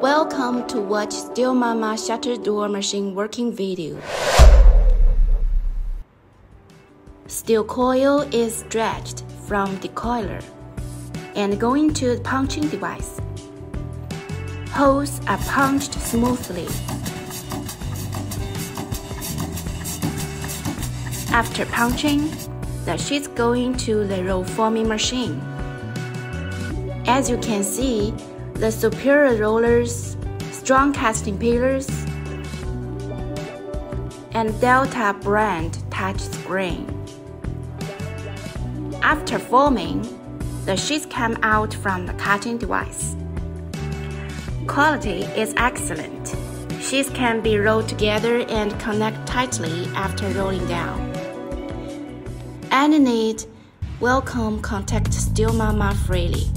Welcome to watch Steelmama shutter door machine working video. Steel coil is stretched from Decolier and going to the punching device. Holes are punched smoothly. After punching, the sheets go into the roll forming machine. As you can see, the superior rollers, strong casting pillars, and Delta brand touch screen. After forming, the sheets come out from the cutting device. Quality is excellent. Sheets can be rolled together and connect tightly after rolling down. Any need, welcome contact Steelmama freely.